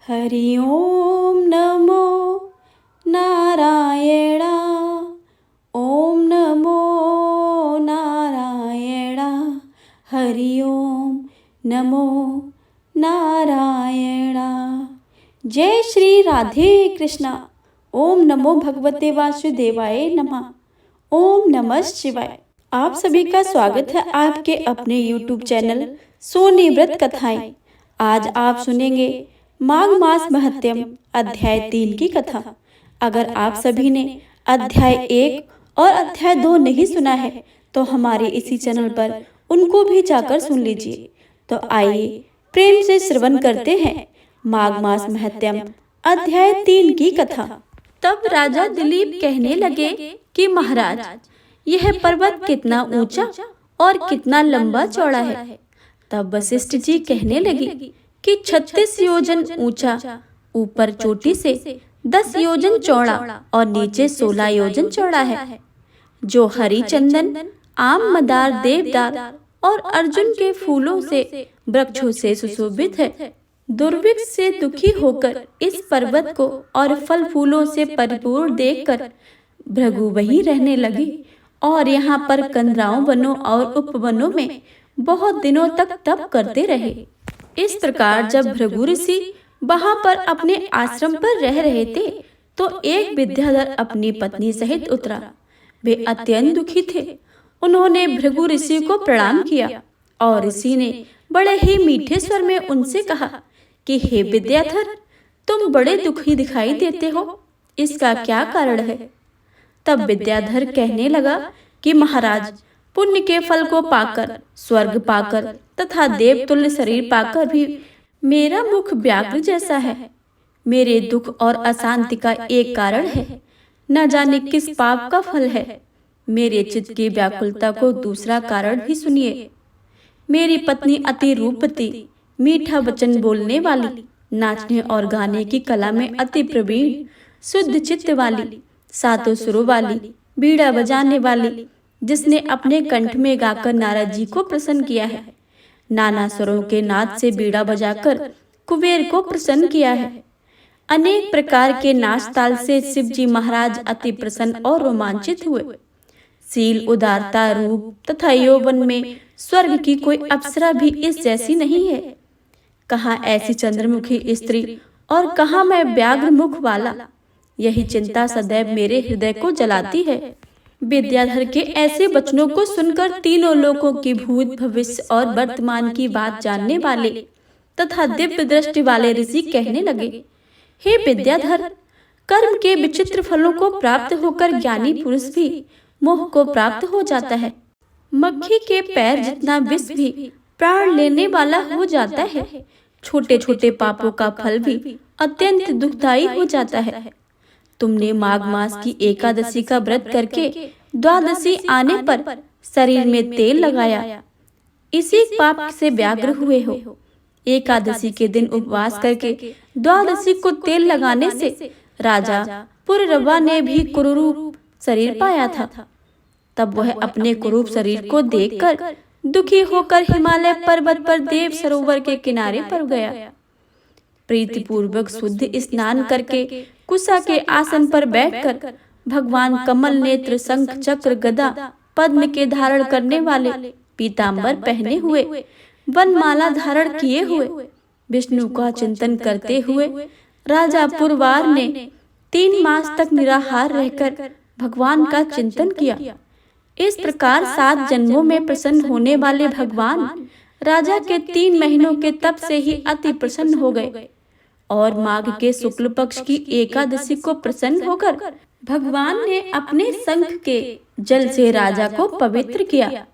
हरि ओम नमो नारायणा। ओम नमो नारायणा। हरि ओम नमो नारायणा। जय श्री राधे कृष्णा। ओम नमो भगवते वासुदेवाय नमः। ओम नमः शिवाय। आप सभी का स्वागत है आपके अपने YouTube चैनल सोनी व्रत कथाएं। आज आप सुनेंगे माघ मास महत्यम अध्याय 3 की कथा। अगर आप सभी ने अध्याय 1 और अध्याय 2 नहीं सुना है तो हमारे इसी चैनल पर उनको भी जाकर सुन लीजिए। तो आइए प्रेम से श्रवण करते हैं माघ मास महत्यम अध्याय 3 की कथा। तब राजा दिलीप कहने लगे कि महाराज, यह पर्वत कितना ऊंचा और कितना लंबा चौड़ा है। तब वशिष्ठ जी कहने लगे कि 36 योजन ऊंचा, ऊपर चोटी से 10 योजन चौड़ा और नीचे 16 योजन चौड़ा है, जो हरी चंदन, आम, मदार, देवदार और अर्जुन के फूलों से वृक्षों से सुशोभित है। दुर्भिक्ष से दुखी होकर इस पर्वत को और फल फूलों से परिपूर्ण देखकर भृगु वहीं रहने लगे और यहाँ पर कंदराओं वनों और उपवनों में बहुत दिनों तक तप करते रहे। इस प्रकार जब भृगु ऋषि वहां पर अपने आश्रम पर रह रहे थे तो एक विद्याधर अपनी पत्नी सहित उतरा। वे अत्यंत दुखी थे। उन्होंने भृगु ऋषि को प्रणाम किया और ऋषि ने बड़े ही मीठे स्वर में उनसे कहा कि हे विद्याधर, तुम बड़े दुखी दिखाई देते हो, इसका क्या कारण है? तब विद्याधर कहने लगा कि महाराज, पुण्य के फल को पाकर, स्वर्ग पाकर तथा देवतुल्य शरीर पाकर भी मेरा मुख व्याघ्र जैसा है। मेरे दुख और अशांति का एक कारण है, न जाने किस पाप का फल है। मेरे चित्त की व्याकुलता को दूसरा कारण भी सुनिए। मेरी पत्नी अति रूपवती, मीठा वचन बोलने वाली, नाचने और गाने की कला में अति प्रवीण, शुद्ध चित्त वाली, सातों सुरों वाली, बीड़ा बजाने वाली, जिसने अपने कंठ में गाकर नारद जी को प्रसन्न किया है। नाना स्वरों के नाद से बीड़ा बजाकर कुबेर को प्रसन्न किया है। अनेक प्रकार के नाच ताल से शिव जी महाराज अति प्रसन्न और रोमांचित हुए। शील, उदारता, रूप तथा यौवन में स्वर्ग की कोई अप्सरा भी इस जैसी नहीं है। कहाँ ऐसी चंद्रमुखी स्त्री और कहाँ मैं व्याघ्र मुख वाला। यही चिंता सदैव मेरे हृदय को जलाती है। विद्याधर के ऐसे वचनों को सुनकर तीनों लोकों की भूत, भविष्य और वर्तमान की बात जानने वाले तथा दिव्य दृष्टि वाले ऋषि कहने लगे, हे विद्याधर, कर्म के विचित्र फलों को प्राप्त होकर ज्ञानी पुरुष भी मोह को प्राप्त हो जाता है। मक्खी के पैर जितना विष भी प्राण लेने वाला हो जाता है। छोटे छोटे पापों का फल भी अत्यंत दुखदायी हो जाता है। तुमने माघ मास की एकादशी का व्रत करके द्वादशी आने पर शरीर में तेल लगाया, इसी पाप से व्याघ्र हुए हो। एकादशी के दिन उपवास करके द्वादशी को तेल लगाने से राजा पुररवा ने भी कुरूप शरीर पाया था। तब वह अपने कुरूप शरीर को देखकर दुखी होकर हिमालय पर्वत पर देव सरोवर के किनारे पर गया। प्रीतिपूर्वक शुद्ध स्नान करके कुशा के आसन पर बैठकर भगवान कमल नेत्र, शंख, चक्र, गदा, पद्म के धारण करने वाले, पीतांबर पहने हुए, वनमाला धारण किए हुए, विष्णु का चिंतन करते हुए राजा पुरवार ने 3 मास तक निराहार रहकर भगवान का चिंतन किया। इस प्रकार 7 जन्मों में प्रसन्न होने वाले भगवान राजा के 3 महीनों के तप से ही अति प्रसन्न हो गए और माघ के शुक्ल पक्ष की एकादशी को प्रसन्न होकर भगवान ने अपने शंख के जल से राजा को पवित्र किया।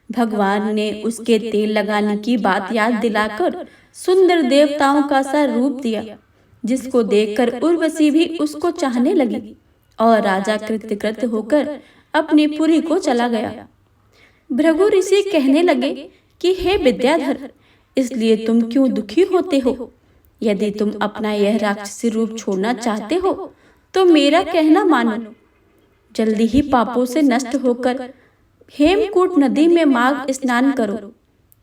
भगवान ने उसके तेल लगाने की बात याद दिलाकर सुंदर देवताओं का सा रूप दिया, जिसको देखकर उर्वशी भी उसको चाहने लगी और राजा कृतकृत होकर अपनी पुरी को चला गया। भृगु ऋषि कहने लगे कि हे विद्याधर, इसलिए तुम क्यों दुखी होते हो? यदि तुम अपना यह राक्षसी रूप छोड़ना चाहते हो तो मेरा कहना मानो। जल्दी ही पापों से नष्ट होकर हेमकूट नदी में माघ स्नान करो,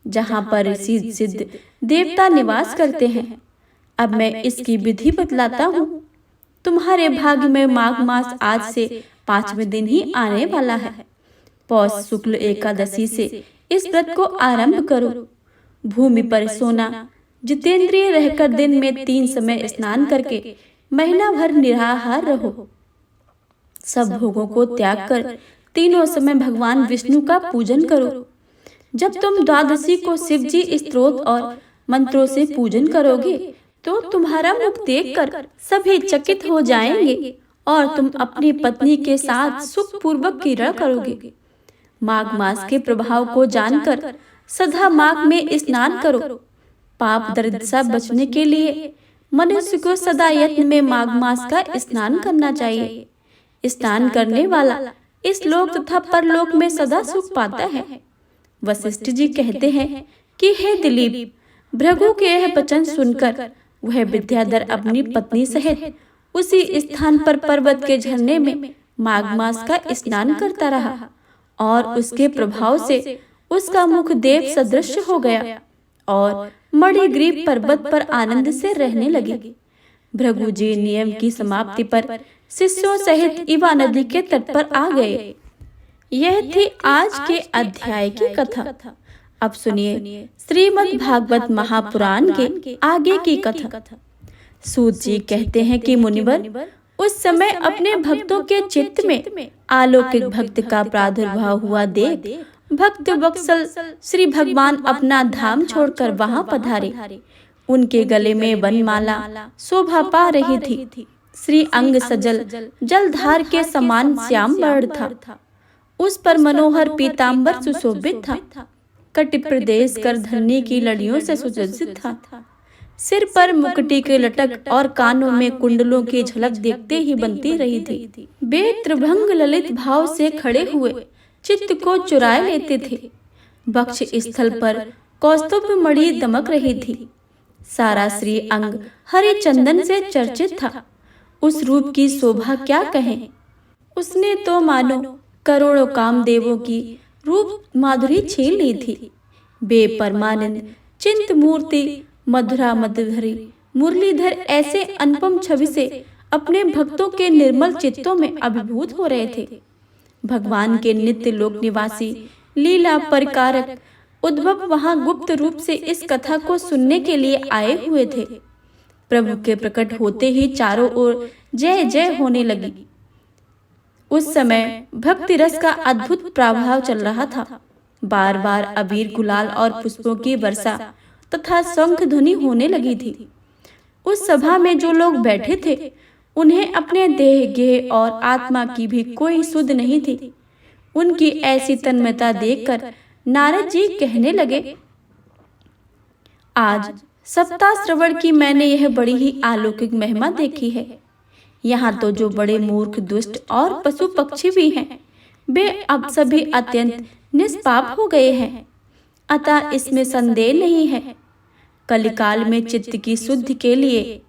जहाँ पर ऋषि सिद्ध देवता निवास करते हैं। अब मैं इसकी विधि बतलाता हूँ। तुम्हारे भाग्य में माघ मास आज से 5वें दिन ही आने वाला है। पौष शुक्ल एकादशी से इस व्रत को आरंभ करो। भूमि पर सोना, जितेंद्रिय रहकर दिन में 3 समय स्नान करके महीना भर निराहार रहो। सब भोगों को त्याग कर तीनों समय भगवान विष्णु का पूजन करो। जब तुम द्वादशी को शिव जी स्तोत्र और मंत्रों से पूजन करोगे तो तुम्हारा मुख देखकर सभी चकित हो जाएंगे और तुम अपनी पत्नी के साथ सुख पूर्वक क्रीड़ा करोगे। माघ मास के प्रभाव को जानकर सदा माघ में स्नान करो। पाप दरिद्र से बचने के लिए मनुष्य को सदा यत्न में माघ मास का स्नान करना चाहिए। स्नान करने वाला इस लोक तथा परलोक में सदा सुख पाता है। वशिष्ठ जी कहते हैं कि हे दिलीप, भृगु के यह वचन सुनकर वह विद्याधर अपनी पत्नी सहित उसी स्थान पर पर्वत के झरने में माघ मास का स्नान करता रहा और उसके प्रभाव से उसका मुख देव सदृश हो गया और मणिग्रीव पर्वत पर आनंद से रहने लगे। भृगु जी नियम की समाप्ति पर शिष्यों सहित इवा नदी के तट पर आ गए। यह थी आज के अध्याय की कथा। अब सुनिए श्रीमद् भागवत महापुराण के आगे की कथा। सूत जी कहते हैं कि मुनिवर, उस समय अपने भक्तों के चित्त में अलौकिक भक्त का प्रादुर्भाव हुआ देख भक्त वत्सल श्री भगवान अपना धाम छोड़कर वहां पधारे। उनके गले में वनमाला शोभा पा रही थी। श्री अंग सजल जलधार के समान श्याम वर्ण था। उस पर मनोहर पीताम्बर सुशोभित था। कटि प्रदेश कर धरनी की लड़ियों से सुसज्जित था। सिर पर मुकुटी के लटक और कानों में कुंडलों की झलक देखते ही बनती रही थी। वे त्रिभंग ललित भाव से खड़े हुए चित्त को चुराए लेते थे। वक्ष स्थल पर कौस्तुभ मणि दमक रही थी। सारा श्री अंग हरे चंदन से चर्चित था। उस रूप की शोभा क्या कहें। उसने तो मानो करोड़ों कामदेवों की रूप माधुरी छीन ली थी। बे परमानंद चिंत मूर्ति मधुरा मधुधरी मुरलीधर ऐसे अनुपम छवि से अपने भक्तों के निर्मल चित्तों में अभिभूत हो रहे थे। भगवान के नित्य लोक निवासी लीला परिकारक उद्धव वहां गुप्त रूप से इस कथा को सुनने के लिए आए हुए थे। प्रभु के प्रकट होते ही चारों ओर जय जय होने लगी। उस समय भक्ति रस का अद्भुत प्रभाव चल रहा था। बार बार अबीर गुलाल और पुष्पों की वर्षा तथा शंख ध्वनि होने लगी थी। उस सभा में जो लोग बैठे थे उन्हें अपने देह गेह और आत्मा की भी कोई सुध नहीं थी। उनकी ऐसी तन्मयता देखकर नारद जी कहने लगे, आज सप्ताह श्रवण की मैंने यह बड़ी ही अलौकिक महिमा देखी है। यहाँ तो जो बड़े मूर्ख दुष्ट और पशु पक्षी भी हैं, वे अब सभी अत्यंत निष्पाप हो गए हैं। अतः इसमें संदेह नहीं है। कलिकाल में चित्त की शुद्धि के लिए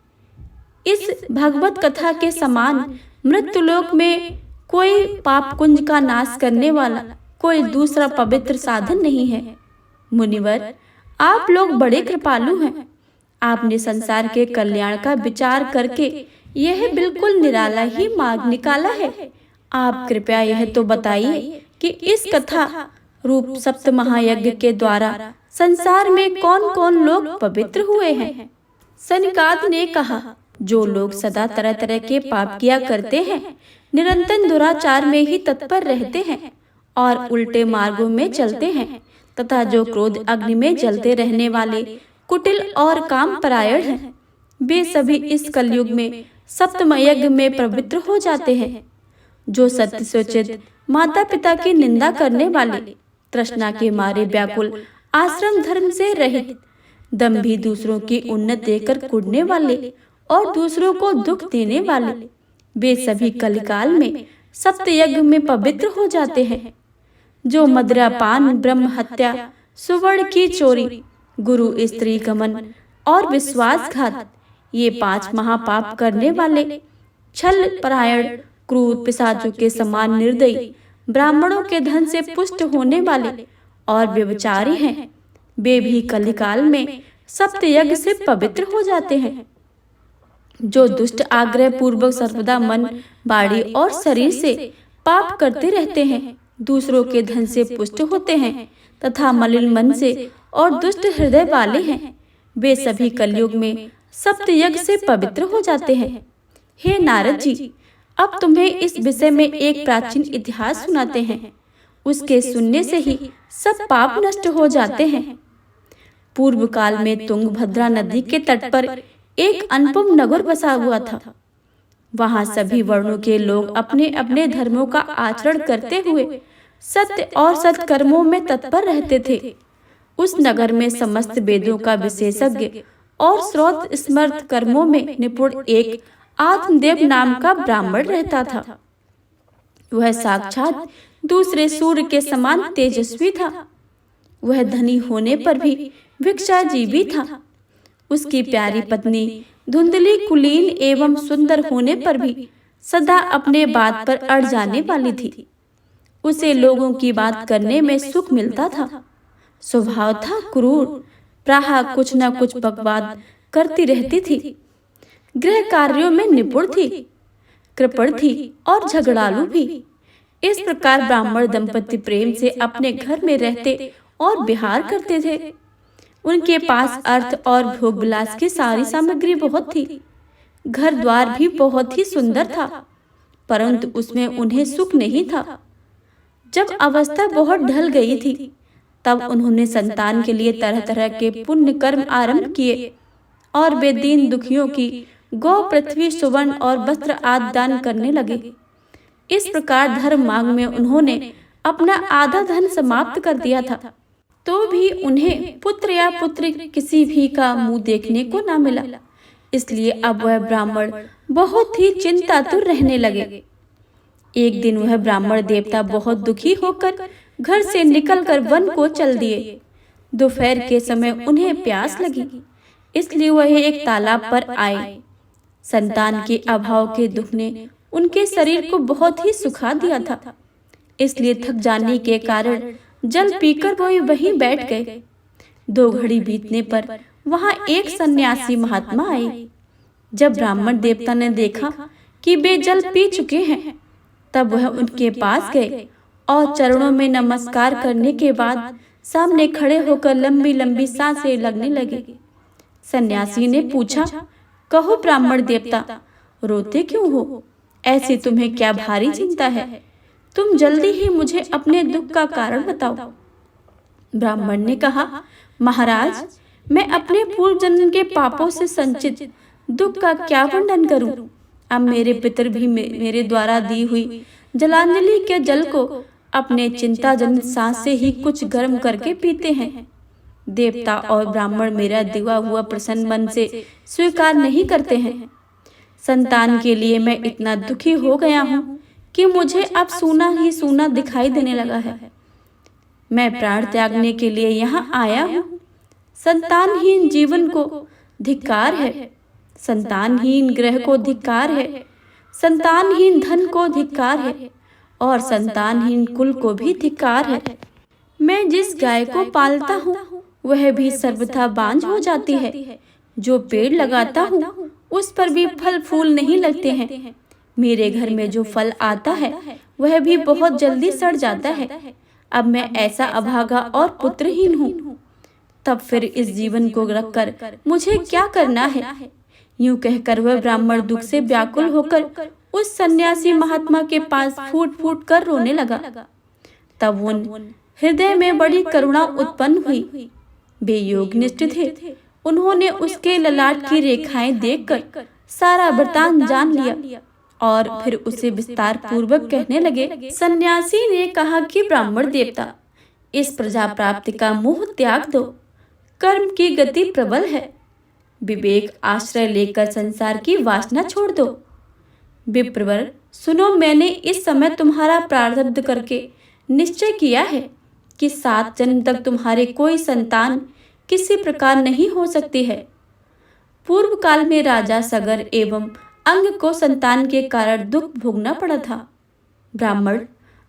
इस भगवत कथा के समान मृत्युलोक में कोई पाप कुंज का नाश करने वाला कोई दूसरा पवित्र साधन नहीं है। मुनिवर, आप लोग बड़े कृपालु हैं। आपने संसार के कल्याण का विचार करके यह बिल्कुल निराला ही मार्ग निकाला है। आप कृपया यह तो बताइए कि इस कथा रूप सप्त महायज्ञ के द्वारा संसार में कौन कौन लोग पवित्र हुए हैं। सनकाद ने कहा, जो लोग सदा तरह तरह के पाप किया करते हैं, निरंतर दुराचार में ही तत्पर रहते हैं और उल्टे मार्गों में चलते हैं, तथा जो क्रोध अग्नि में जलते रहने वाले कुटिल और काम परायण हैं, वे सभी इस कलयुग में सप्तमयज्ञ में पवित्र हो जाते हैं। जो सत्य सोचित माता पिता की निंदा करने वाले, तृष्णा के मारे व्याकुल, आश्रम धर्म से रहित, दंभी दूसरों की उन्नति देकर कुढ़ने वाले और दूसरों को दुख देने वाले, वे सभी कलिकाल में सप्तयज्ञ में पवित्र हो जाते हैं। जो मदिरापान, ब्रह्म हत्या, सुवर्ण की चोरी, गुरु स्त्री गमन और विश्वासघात, ये 5 महापाप करने वाले, छल परायण, क्रूर पिशाचों के समान निर्दयी, ब्राह्मणों के धन से पुष्ट होने वाले और व्यभिचारी हैं, वे भी कलिकाल में सप्तयज्ञ से पवित्र हो जाते हैं। जो दुष्ट आग्रह पूर्वक सर्वदा मन, बाड़ी और शरीर से पाप करते रहते हैं, दूसरों के धन से पुष्ट होते हैं तथा मलिन मन से और दुष्ट हृदय वाले हैं, वे सभी कलयुग में सप्तयज्ञ से पवित्र हो जाते हैं। हे नारद जी, अब तुम्हें इस विषय में एक प्राचीन इतिहास सुनाते हैं। उसके सुनने से ही सब पाप नष्ट हो जाते हैं। पूर्व काल में तुंगभद्रा नदी के तट पर एक अनुपम नगर बसा हुआ था। वहां सभी वर्णों के लोग अपने अपने धर्मों का आचरण करते हुए सत्य और सत्कर्मों में तत्पर रहते थे। उस नगर में समस्त वेदों का विशेषज्ञ और स्रोत स्मृत कर्मों में निपुण एक आत्मदेव नाम का ब्राह्मण रहता था। वह साक्षात दूसरे सूर्य के समान तेजस्वी था। वह धनी होने पर भी भिक्षाजीवी था। उसकी प्यारी पत्नी धुंधली, कुलीन एवं सुंदर होने पर भी सदा अपने बात पर अड़ जाने वाली थी। उसे लोगों की बात करने में सुख मिलता था। स्वभाव था क्रूर, प्रायः कुछ न कुछ बकवाद करती रहती थी। गृह कार्यों में निपुण थी, कृपण थी और झगड़ालू भी। इस प्रकार ब्राह्मण दंपति प्रेम से अपने घर में रहते और विहार करते थे। उनके पास अर्थ और भोग विलास की सारी सामग्री बहुत थी। घर द्वार भी बहुत ही सुंदर था, परंतु उसमें उन्हें सुख नहीं था। जब अवस्था बहुत ढल गई थी, तब उन्होंने संतान के लिए तरह तरह के पुण्य कर्म आरंभ किए और वे दीन दुखियों की गौ, पृथ्वी, सुवर्ण और वस्त्र आदि दान करने लगे। इस प्रकार धर्म मार्ग में उन्होंने अपना आधा धन समाप्त कर दिया था, तो भी उन्हें पुत्र या पुत्री किसी भी का मुंह देखने को न मिला। इसलिए अब वह ब्राह्मण बहुत ही चिंतातुर रहने लगे। एक दिन वह ब्राह्मण देवता बहुत दुखी होकर घर से निकलकर वन को चल दिए। दोपहर के समय उन्हें प्यास लगी, इसलिए वह एक तालाब पर आए। संतान के अभाव के दुख ने उनके शरीर को बहुत ही सुखा दिया था, इसलिए थक जाने के कारण जल पीकर वह वहीं बैठ गए। 2 घड़ी बीतने पर वहां एक सन्यासी महात्मा आए। जब ब्राह्मण देवता ने देखा कि वे जल पी चुके हैं, तब वह उनके पास गए और चरणों में नमस्कार करने के बाद सामने खड़े होकर लंबी लंबी सांसें लगने लगे। सन्यासी ने पूछा, कहो ब्राह्मण देवता, रोते क्यों हो? ऐसी तुम्हें क्या भारी चिंता है? तुम जल्दी ही मुझे अपने दुख का कारण बताओ। ब्राह्मण ने कहा, महाराज, मैं अपने पूर्व जन्म के पापों से संचित दुख का क्या वर्णन करूं? अब मेरे पितर भी मेरे द्वारा दी हुई जलांजलि के जल को अपने चिंताजनक सांस से ही कुछ गर्म करके पीते हैं। देवता और ब्राह्मण मेरा दिया हुआ प्रसन्न मन से स्वीकार नहीं करते हैं। संतान के लिए मैं इतना दुखी हो गया हूँ कि मुझे अब सूना ही सूना दिखाई देने लगा है। मैं प्राण त्यागने के लिए यहाँ आया हूँ। संतानहीन जीवन को धिक्कार है, संतानहीन ग्रह को धिक्कार है, संतानहीन धन को धिक्कार है और संतानहीन कुल को भी धिक्कार है। मैं जिस गाय को पालता हूँ वह भी सर्वथा बांझ हो जाती है। जो पेड़ लगाता हूँ उस पर भी फल फूल नहीं लगते हैं। मेरे घर में जो फल आता है वह भी बहुत जल्दी सड़ जाता है। अब मैं ऐसा अभागा और पुत्रहीन हूँ। तब फिर इस जीवन को रखकर मुझे क्या करना है? यूं कहकर वह ब्राह्मण दुख से व्याकुल होकर उस सन्यासी महात्मा के पास फूट फूट कर रोने लगा। तब उन हृदय में बड़ी करुणा उत्पन्न हुई। वे योगनिष्ठ थे। उन्होंने उसके ललाट की रेखाएं देखकर सारा वृतांत जान लिया और फिर उसे विस्तार पूर्वक कहने लगे। सन्यासी ने कहा कि ब्राह्मण देवता, इस प्रजा प्राप्ति का मोह त्याग दो। कर्म की गति प्रबल है। विवेक आश्रय लेकर संसार की वासना छोड़ दो। विप्रवर, सुनो, मैंने इस समय तुम्हारा प्रारब्ध करके निश्चय किया है कि 7 जन्म तक तुम्हारे कोई संतान किसी प्रकार नहीं हो सकती है। पूर्व काल में राजा सगर एवं अंग को संतान के कारण दुख भोगना पड़ा था। ब्राह्मण,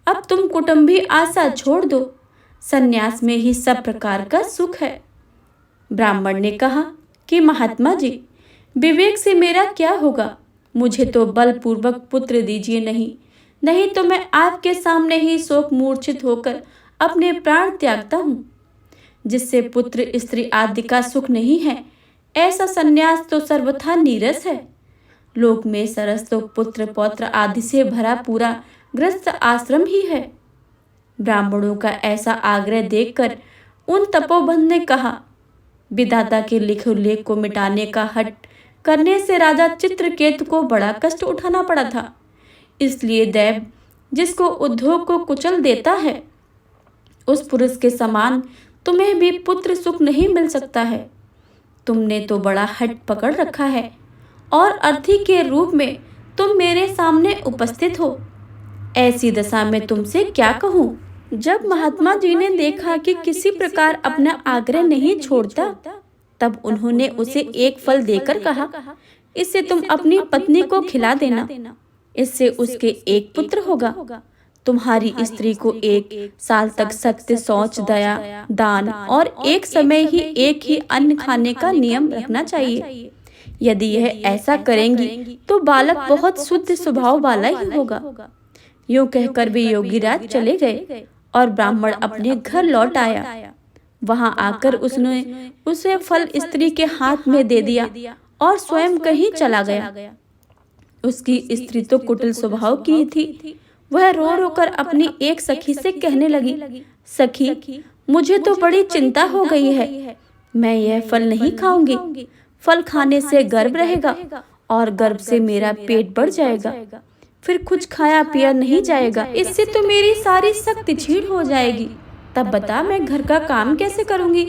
अब तुम कुटुंबी आशा छोड़ दो। संन्यास में ही सब प्रकार का सुख है। ब्राह्मण ने कहा कि महात्मा जी, विवेक से मेरा क्या होगा? मुझे तो बलपूर्वक पुत्र दीजिए, नहीं तो मैं आपके सामने ही शोक मूर्छित होकर अपने प्राण त्यागता हूँ। जिससे पुत्र स्त्री आदि का सुख नहीं है, ऐसा संन्यास तो सर्वथा नीरस है। लोक में सरस तो पुत्र पौत्र आदि से भरा पूरा ग्रस्त आश्रम ही है। ब्राह्मणों का ऐसा आग्रह देखकर उन तपोबंध ने कहा, विधाता के लिखे उल्लेख को मिटाने का हठ करने से राजा चित्रकेतु को बड़ा कष्ट उठाना पड़ा था। इसलिए दैव जिसको उद्योग को कुचल देता है, उस पुरुष के समान तुम्हें भी पुत्र सुख नहीं मिल सकता है। तुमने तो बड़ा हठ पकड़ रखा है और अर्थी के रूप में तुम मेरे सामने उपस्थित हो। ऐसी दशा में तुमसे क्या कहूँ। जब महात्मा जी ने देखा कि किसी प्रकार अपना आग्रह नहीं छोड़ता, तब उन्होंने उसे एक फल देकर कहा, इससे तुम अपनी पत्नी को खिला देना, इससे उसके एक पुत्र होगा। तुम्हारी स्त्री को 1 साल तक सत्य, शौच, दया, दान और एक समय ही एक ही अन्न खाने का नियम रखना चाहिए। यदि यह ऐसा करेंगी तो बालक बहुत शुद्ध स्वभाव वाला ही होगा। यूं कहकर वे योगीराज चले गए और ब्राह्मण अपने घर लौट आया। वहां आकर उसने उसे फल स्त्री के हाथ में दे दिया और स्वयं कहीं चला गया। उसकी स्त्री तो कुटिल स्वभाव की थी। वह रो रो कर अपनी एक सखी से कहने लगी, सखी, मुझे तो बड़ी चिंता हो गई है। मैं यह फल नहीं खाऊंगी। फल खाने से गर्भ रहेगा और गर्भ से मेरा पेट बढ़ जाएगा, फिर कुछ खाया पिया नहीं जाएगा। इससे तो मेरी सारी शक्ति छीन हो जाएगी। तब बता मैं घर का काम कैसे करूंगी।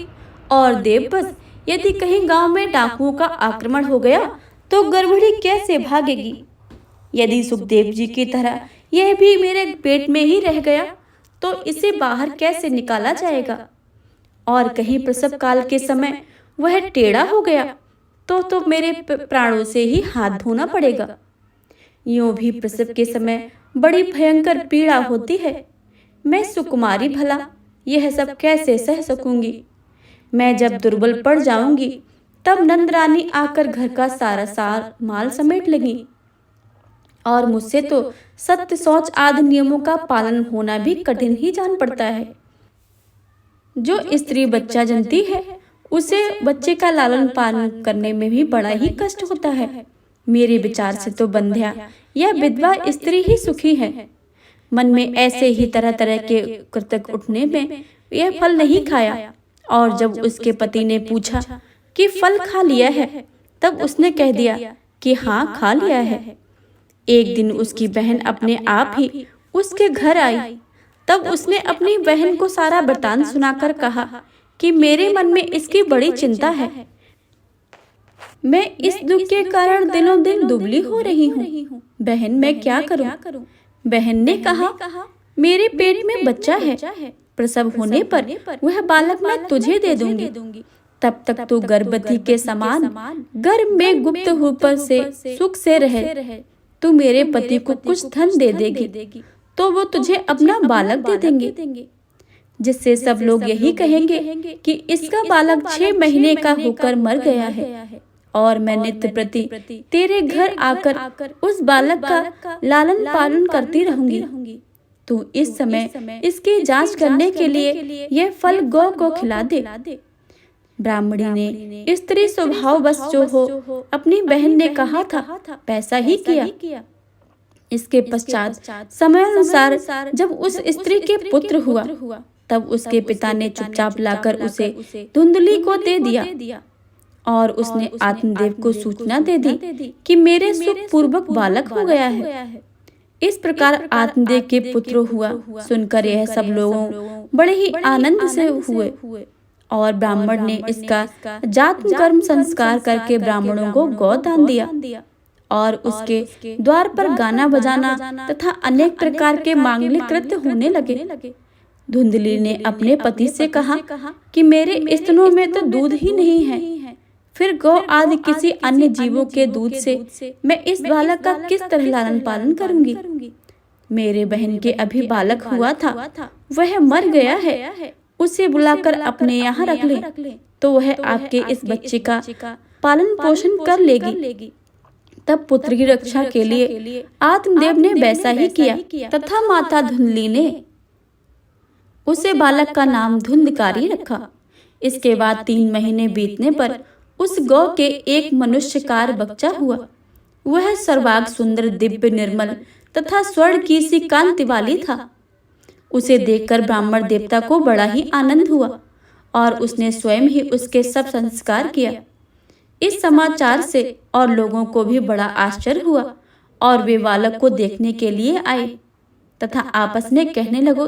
और देववश, यदि कहीं गांव में डाकुओं का आक्रमण हो गया तो गर्भड़ी कैसे भागेगी। यदि सुखदेव जी की तरह यह भी मेरे पेट में ही रह गया तो इसे बाहर कैसे निकाला जाएगा। और कहीं प्रसव काल के समय वह टेढ़ा हो गया तो मेरे प्राणों से ही हाथ धोना पड़ेगा। यूं भी प्रसव के समय बड़ी भयंकर पीड़ा होती है। मैं सुकुमारी भला यह सब कैसे सह सकूंगी। मैं जब दुर्बल पड़ जाऊंगी तब नंदरानी आकर घर का सारा माल समेट लेगी और मुझसे तो सत्य, शौच आदि नियमों का पालन होना भी कठिन ही जान पड़ता है। जो स्त्री बच्चा जनती है उसे बच्चे का लालन पालन करने में भी बड़ा ही कष्ट होता है। मेरे विचार से तो बंध्या या विधवा स्त्री ही सुखी है। मन में ऐसे ही तरह तरह के कृतक उठने में यह फल नहीं खाया। और जब उसके पति ने पूछा कि फल खा लिया है, तब उसने कह दिया कि हाँ, खा लिया है। एक दिन उसकी बहन अपने आप ही उसके घर आई। तब उसने अपनी बहन को सारा वृतांत सुनाकर कहा कि मेरे मन में इसकी बड़ी चिंता है। मैं इस दुख के कारण दिनों दिन दुबली हो रही हूँ। बहन, मैं क्या करूँ। बहन ने कहा, मेरे पेट में बच्चा है। प्रसव होने पर वह बालक मैं तुझे दे दूंगी। तब तक तू गर्भवती के समान गर्भ में गुप्त ऊपर से सुख से रहे। तू मेरे पति को कुछ धन दे देगी तो वो तुझे अपना बालक दे देंगे, जिससे सब लोग यही कहेंगे कि इसका बालक 6 महीने का होकर मर गया है। और मैं नित्य प्रति तेरे घर आकर उस बालक का लालन पालन करती रहूंगी। तू इस समय इसकी जांच करने के लिए यह फल गौ को खिला दे। ब्राह्मणी ने स्त्री स्वभाव बस जो हो अपनी बहन ने कहा था वैसा ही किया। इसके पश्चात समय अनुसार जब उस स्त्री के पुत्र हुआ, तब उसके पिता ने चुपचाप लाकर उसे धुंधली को दे दिया और उसने आत्मदेव को सूचना दे दी कि मेरे सुख पूर्वक बालक हो गया है। इस प्रकार आत्मदेव के पुत्र हुआ। सुनकर यह सब लोगों बड़े ही आनंद से हुए और ब्राह्मण ने इसका जात कर्म संस्कार करके ब्राह्मणों को गौदान दिया और उसके द्वार पर गाना बजाना तथा अनेक प्रकार के मांगलिक कृत्य होने लगे। धुंधली ने अपने पति से कहा कि मेरे स्तनों में तो दूध ही नहीं है, फिर गौ आदि किसी अन्य जीवों के दूध से मैं इस बालक का किस तरह लालन पालन करूंगी। मेरे बहन के अभी बालक हुआ था, वह मर गया है। उसे बुलाकर अपने यहाँ रख ले तो वह आपके इस बच्चे का पालन पोषण कर लेगी। तब पुत्र की रक्षा के लिए आत्मदेव ने वैसा ही किया तथा माता धुंधली ने उसे बालक का नाम धुंधकारी रखा। इसके बाद 3 महीने बीतने पर उस गौ के एक मनुष्यकार बच्चा हुआ। वह सर्वांग सुंदर, दिव्य, निर्मल तथा स्वर्ण की सी कांति वाली था। उसे देखकर ब्राह्मण देवता को बड़ा ही आनंद हुआ और उसने स्वयं ही उसके सब संस्कार किया। इस समाचार से और लोगों को भी बड़ा आश्चर्य हुआ और वे बालक को देखने के लिए आए तथा आपस में कहने लगे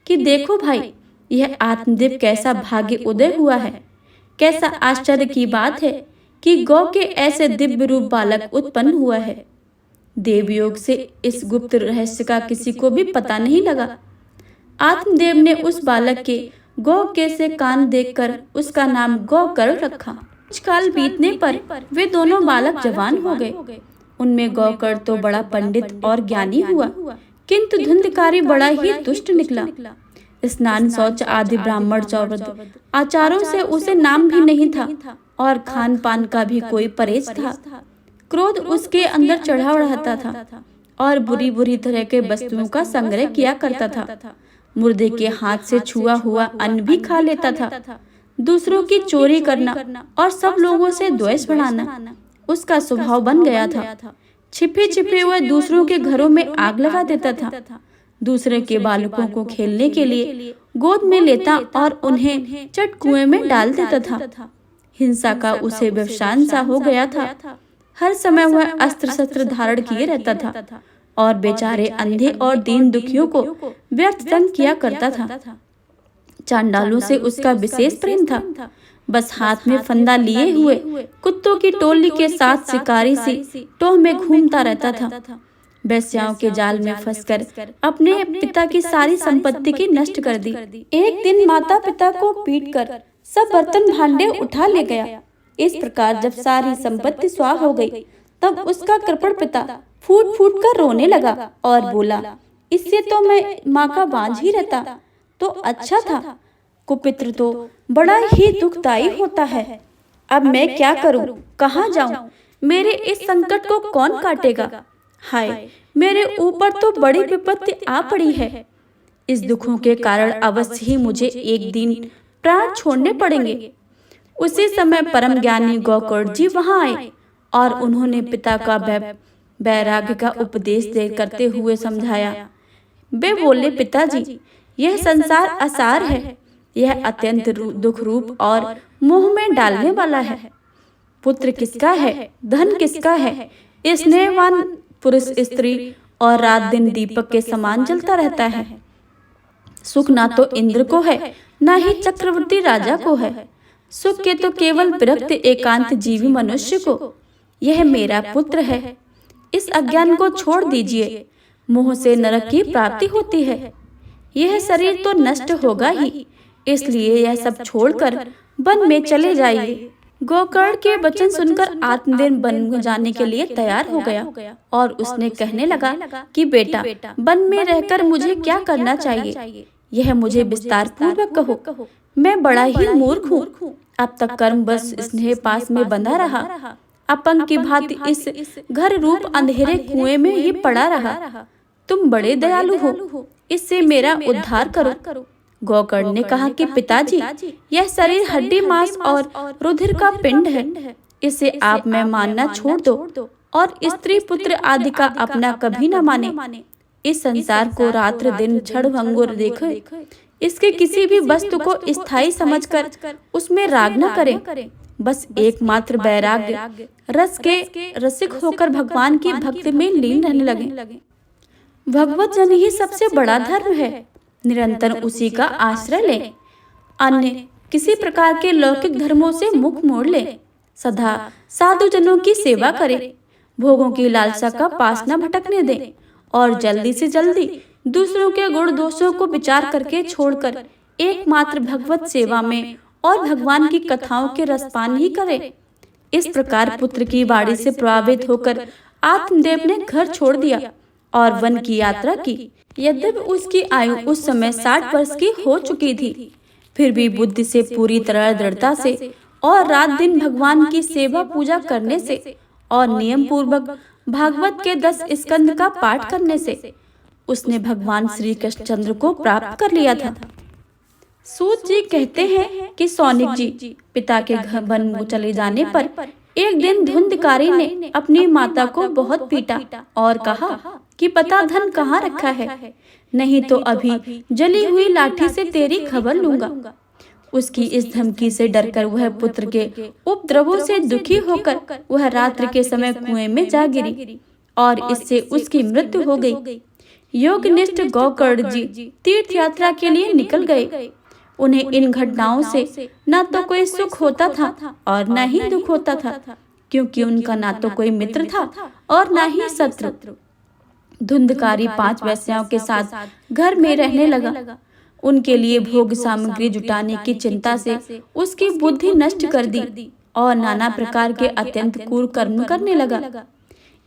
कि देखो भाई, यह आत्मदेव कैसा भाग्य उदय हुआ है। कैसा आश्चर्य की बात है कि गौ के ऐसे दिव्य रूप बालक उत्पन्न हुआ है। देवयोग से इस गुप्त रहस्य का किसी को भी पता नहीं लगा। आत्मदेव ने उस बालक के गौ के से कान देखकर उसका नाम गौकर्ण रखा। कुछ काल बीतने पर वे दोनों बालक जवान हो गए। उनमें गौकर्ण तो बड़ा पंडित और ज्ञानी हुआ, किंतु धुंधकारी बड़ा ही दुष्ट निकला। स्नान, शौच आदि ब्राह्मण चौवद आचारों से उसे नाम भी नहीं था और खान पान का भी कोई परहेज था। क्रोध उसके अंदर चढ़ा रहता था और बुरी बुरी तरह के वस्तुओं का संग्रह किया करता था। मुर्दे के हाथ से छुआ हुआ अन्न भी खा लेता था। दूसरों की चोरी करना और सब लोगों से द्वेष बढ़ाना उसका स्वभाव बन गया था। छिपे छिपे वह दूसरों के घरों में आग लगा देता था। दूसरे के बालकों को खेलने के लिए गोद में लेता और उन्हें चट कुएं में डाल देता था। हिंसा का उसे व्यवसान सा हो गया था। हर समय वह अस्त्र शस्त्र धारण किए रहता था और बेचारे अंधे और दीन दुखियों को व्यर्थ तंग किया करता था। चांडालों से उसका विशेष प्रेम था। बस हाथ में फंदा लिए हुए कुत्तों की टोली के साथ शिकारी सी टोह में घूमता रहता था। वेश्याओं के जाल में फंसकर अपने पिता की सारी संपत्ति की नष्ट कर दी। एक दिन माता पिता को पीटकर सब बर्तन भांडे उठा ले गया। इस प्रकार जब सारी संपत्ति स्वाह हो गई, तब उसका कृपण पिता फूट फूट कर रोने लगा और बोला, इससे तो मैं माँ का बांझ ही रहता तो अच्छा था। कुपित्र तो बड़ा ही दुखदायी होता है। अब मैं क्या करूं, कहाँ जाऊं? मेरे इस संकट को कौन काटेगा? हाय, मेरे ऊपर तो बड़ी विपत्ति आ पड़ी है। इस दुखों के कारण अवश्य ही मुझे एक दिन प्राण छोड़ने पड़ेंगे। उसी समय परम ज्ञानी गौकर्ण जी वहां आए और उन्होंने पिता का वैराग्य का उपदेश दे करते हुए समझाया। वे बोले, पिताजी, यह संसार असार है। यह अत्यंत दुख रूप और मोह में डालने वाला है। पुत्र किसका है, धन किसका है? स्नेहवान पुरुष स्त्री और रात दिन दीपक के समान जलता रहता है। सुख ना तो इंद्र को है, ना ही चक्रवर्ती राजा को है। सुख के तो केवल विरक्त एकांत जीवी मनुष्य को। यह मेरा पुत्र है। इस अज्ञान को छोड़ दीजिए। मोह से नरक की प्राप्ति होती है। यह शरीर तो नष्ट होगा ही, इसलिए यह सब छोड़कर वन में चले जाइए। गौकर्ण के वचन सुनकर आत्मदेव वन जाने के लिए तैयार हो गया और उसने कहने लगा कि बेटा, वन में रहकर मुझे क्या करना चाहिए, यह मुझे विस्तार पूर्वक कहो। मैं बड़ा ही मूर्ख हूँ। अब तक कर्म बस स्नेह पास में बंधा रहा, अपंग की भांति इस घर रूप अंधेरे कुएं में ही पड़ा रहा। तुम बड़े दयालु हो, इससे मेरा उद्धार करो। गौकर्ण ने कहा कि पिताजी, यह शरीर हड्डी मांस और रुधिर का पिंड है। इसे आप मैं मानना छोड़ दो और स्त्री पुत्र आदि का अपना कभी न माने। इस संसार को रात्र दिन क्षण भंगुर देखे, इसके किसी भी वस्तु को स्थायी समझकर उसमें राग न करें। बस एकमात्र वैराग्य रस के रसिक होकर भगवान की भक्ति में लीन रहने लगे। भगवत जन ही सबसे बड़ा धर्म है। निरंतर उसी का आश्रय ले। अन्य किसी प्रकार के लौकिक धर्मों से मुख मोड़ ले। सदा साधु जनों की सेवा करे। भोगों की लालसा का पास न भटकने दे और जल्दी से जल्दी दूसरों के गुण दोषों को विचार करके छोड़कर एकमात्र भगवत सेवा में और भगवान की कथाओं के रसपान ही करे। इस प्रकार पुत्र की वाणी से प्रभावित होकर आत्मदेव ने घर छोड़ दिया और वन की यात्रा की। यद्यपि उसकी आयु उस समय 60 वर्ष की हो चुकी थी, फिर भी बुद्धि से पूरी तरह दृढ़ता से और रात दिन भगवान की सेवा पूजा करने से और नियम पूर्वक भागवत के 10 स्कंद का पाठ करने से उसने भगवान श्री कृष्णचंद्र को प्राप्त कर लिया था। सूत जी कहते हैं कि सौनिक जी पिता के घर वन चले जाने पर एक दिन धुंधकारी ने अपनी माता को बहुत पीटा और कहा कि पता धन कहाँ रखा है, नहीं तो अभी जली हुई लाठी से तेरी खबर लूंगा। उसकी इस धमकी से डरकर वह पुत्र के उपद्रवों से दुखी होकर वह रात्रि के समय कुएं में जा गिरी और इससे उसकी मृत्यु हो गई। योगनिष्ठ गोकर्ण जी तीर्थ यात्रा के लिए निकल गए। उन्हें इन घटनाओं से न तो कोई सुख होता था और न ही दुख होता था, क्योंकि उनका ना तो कोई मित्र था और न ही शत्रु। धुंधकारी 5 वेश्याओं के साथ घर में रहने लगा। उनके लिए भोग सामग्री जुटाने की चिंता से उसकी बुद्धि नष्ट कर दी और नाना प्रकार के अत्यंत क्रूर कर्म करने लगा।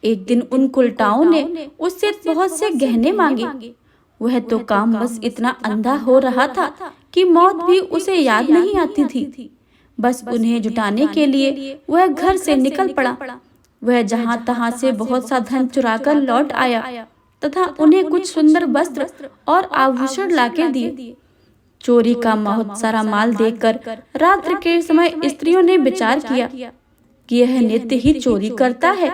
एक दिन उन कुलटाओं ने उससे बहुत से गहने मांगे। वह तो काम बस इतना अंधा हो रहा था कि मौत भी उसे याद नहीं आती थी। बस उन्हें जुटाने के लिए वह घर से निकल पड़ा। वह जहाँ तहाँ से बहुत सा धन चुराकर लौट आया तथा उन्हें कुछ सुंदर वस्त्र और आभूषण लाके दिए। चोरी का बहुत सारा माल देखकर रात्रि के समय स्त्रियों ने विचार किया कि यह नित्य ही चोरी करता है,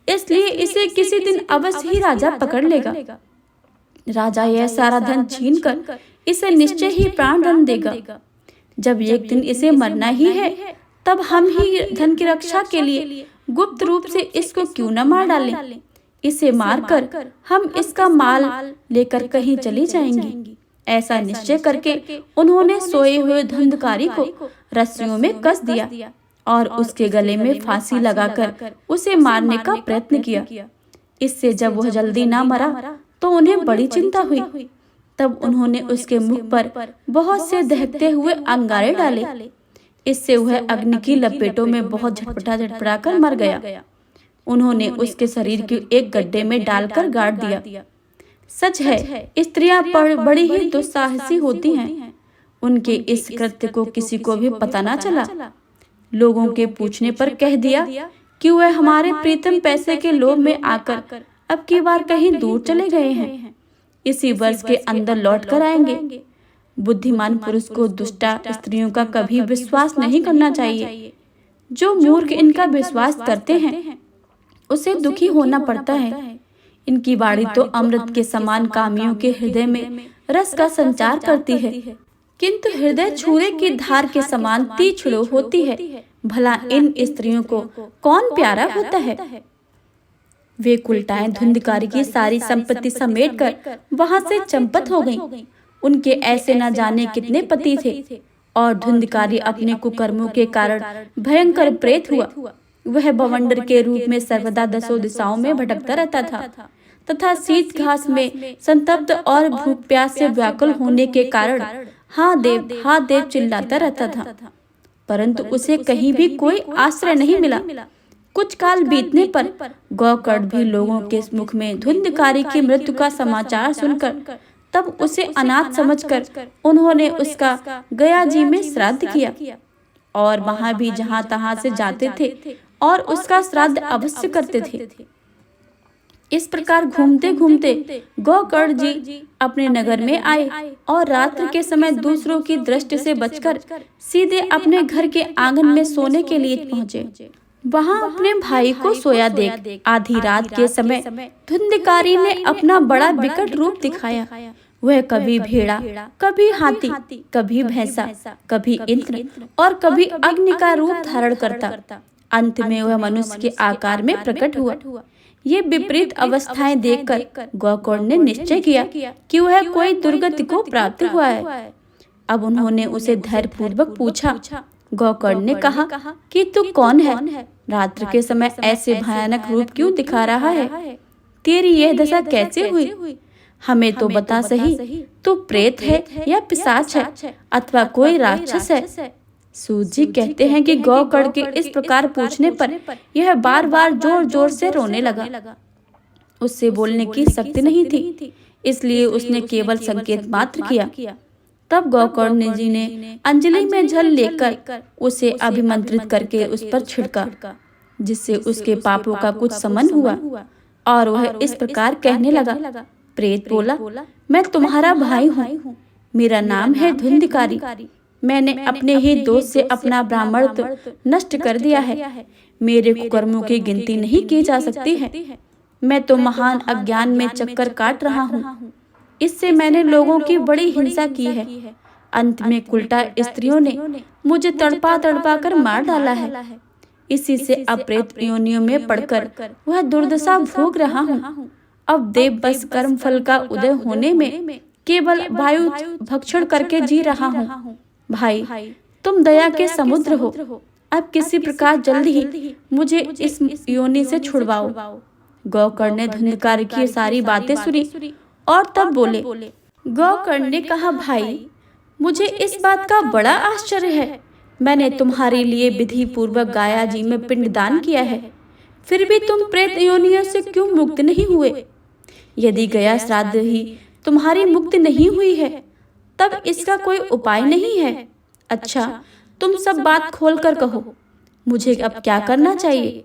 इसलिए इसे किसी दिन अवश्य ही राजा पकड़ लेगा। राजा यह सारा धन छीनकर इसे निश्चय ही प्राण दंड देगा। जब एक दिन इसे मरना ही है, तब हम ही धन की रक्षा के लिए गुप्त रूप से इसको क्यों न मार डालें। इसे मारकर हम इसका माल लेकर कहीं चली जाएंगी। ऐसा निश्चय करके उन्होंने सोए हुए धुंधकारी को रस्सियों में कस दिया और उसके गले में फांसी लगाकर उसे मारने का प्रयत्न किया। इससे जब वह जल्दी ना मरा तो उन्हें बड़ी चिंता हुई। तब उन्होंने उसके मुख पर बहुत से दहकते हुए अंगारे डाले। इससे वह अग्नि की लपेटों में बहुत झटपटा कर मर गया। उन्होंने उसके शरीर को एक गड्ढे में डालकर गाड़ दिया। सच है, स्त्रियां बड़ी ही दुस्साहसी होती हैं। उनके इस कृत्य को किसी को भी पता ना चला। लोगों के पूछने पर कह दिया कि वह हमारे प्रीतम पैसे के लोभ में आकर अब की बार कहीं दूर चले गए हैं, इसी वर्ष के अंदर लौट कर आएंगे। बुद्धिमान पुरुष को दुष्टा स्त्रियों का कभी विश्वास नहीं करना चाहिए। जो मूर्ख इनका विश्वास करते हैं उसे दुखी होना पड़ता है। इनकी वाणी तो अमृत के समान कामियों के हृदय में रस का संचार करती है, किंतु हृदय छुरे की धार के समान तीक्ष्ण होती है। भला इन स्त्रियों को कौन प्यारा होता है। वे कुलटाएं धुंधकारी की सारी संपत्ति समेटकर वहां से चंपत हो गईं। उनके ऐसे न जाने कितने पति थे और धुंधकारी अपने कुकर्मों के कारण भयंकर प्रेत हुआ। वह बवंडर के रूप में सर्वदा 10 दिशाओं में भटकता रहता था तथा शीत घास में संतप्त और भूख प्यास से व्याकुल होने के कारण हाँ देव चिल्लाता रहता था, परंतु उसे कहीं भी कोई आश्रय नहीं मिला। कुछ काल बीतने पर गोकर्ण भी लोगों के मुख में धुंधकारी की मृत्यु का समाचार सुनकर तब उसे अनाथ समझकर उन्होंने उसका गया जी में श्राद्ध किया और वहां भी जहां तहां से जाते थे और उसका श्राद्ध अवश्य करते थे। इस प्रकार घूमते घूमते गोकर्ण जी अपने नगर में आए और रात्रि के समय दूसरों की दृष्टि से बचकर सीधे अपने घर के आंगन में सोने के लिए पहुंचे। वहां अपने भाई को सोया देख आधी रात के समय धुंधकारी ने अपना बड़ा विकट रूप दिखाया। वह कभी भेड़ा, कभी हाथी, कभी भैंसा, कभी इंद्र और कभी अग्नि का रूप धारण करता। अंत में वह मनुष्य के आकार में प्रकट हुआ। ये विपरीत अवस्थाएं देखकर गोकर्ण ने निश्चय किया कि वह कोई दुर्गति को प्राप्त हुआ है। अब उन्होंने उसे धैर्य पूर्वक पूछा। गोकर्ण ने कहा कि तू कौन है? रात्रि के समय ऐसे भयानक रूप क्यों दिखा रहा है? तेरी यह दशा कैसे हुई? हमें तो बता सही, तू प्रेत है या पिशाच है अथवा कोई राक्षस है? सूत जी कहते हैं कि गोकर्ण के इस प्रकार पूछने पर यह बार बार जोर जोर से रोने लगा। उससे बोलने की शक्ति नहीं थी, इसलिए उसने केवल संकेत मात्र किया। तब गोकर्ण जी ने अंजलि में जल लेकर उसे अभिमंत्रित करके उस पर छिड़का, जिससे उसके पापों का कुछ शमन हुआ और वह इस प्रकार कहने लगा। प्रेत बोला, मैं तुम्हारा भाई हूँ, मेरा नाम है धुंधकारी। मैंने अपने ही दोष से अपना ब्राह्मणत्व नष्ट कर दिया है। मेरे कुकर्मों की गिनती नहीं की जा सकती है। मैं तो महान अज्ञान में चक्कर काट रहा हूँ। इससे मैंने लोगों की बड़ी हिंसा की है। अंत में उल्टा स्त्रियों ने मुझे तड़पा तड़पा कर मार डाला है। इसी से अप्रेत योनियों में पड़कर वह दुर्दशा भोग रहा हूँ। अब देव बस कर्म फल का उदय होने में केवल वायु भक्षण करके जी रहा हूँ। भाई, तुम दया के समुद्र हो, अब किसी प्रकार जल्दी ही मुझे इस योनि से छुड़वाओ। गोकर्ण ने धुंधकार की सारी बातें सुनी और तब बोले। गोकर्ण ने कहा, भाई, मुझे इस बात का बड़ा आश्चर्य है। मैंने तुम्हारे लिए विधि पूर्वक गाया जी में पिंडदान किया है, फिर भी तुम प्रेत योनियों से क्यों मुक्त नहीं हुए? यदि गया श्राद्ध ही तुम्हारी मुक्ति नहीं हुई है, तब इसका कोई उपाय नहीं है। अच्छा, तुम सब बात खोल कर कहो, मुझे अब क्या करना चाहिए?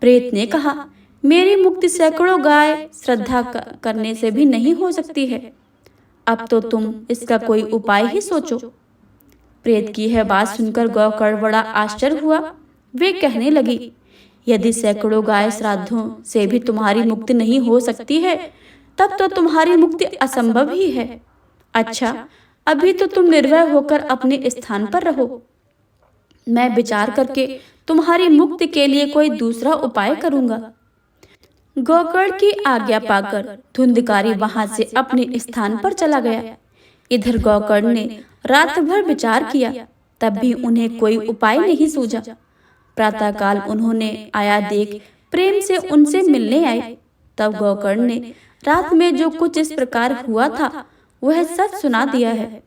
प्रेत ने कहा, मेरी मुक्ति सैकड़ों गाय श्रद्धा करने से भी नहीं हो सकती है। अब तो तुम इसका कोई उपाय ही सोचो। प्रेत की यह बात सुनकर गोकर्ण बड़ा आश्चर्य हुआ। वे कहने लगी, यदि सैकड़ों गाय श्राद्धों से भी तुम्हारी मुक्ति नहीं हो सकती है, तब तो तुम्हारी मुक्ति असंभव ही है। अच्छा, अभी तो तुम निर्भय होकर अपने स्थान पर रहो। मैं विचार करके तुम्हारी मुक्ति के लिए कोई दूसरा उपाय करूंगा। गोकर्ण की आज्ञा पाकर धुंधकारी वहां से अपने स्थान पर चला गया। इधर गोकर्ण ने रात भर विचार किया, तब भी उन्हें कोई उपाय नहीं सूझा। प्रातःकाल उन्होंने आया देख प्रेम से उनसे मिलने आए। तब गोकर्ण ने रात में जो कुछ इस प्रकार हुआ था वह सच सुना दिया है।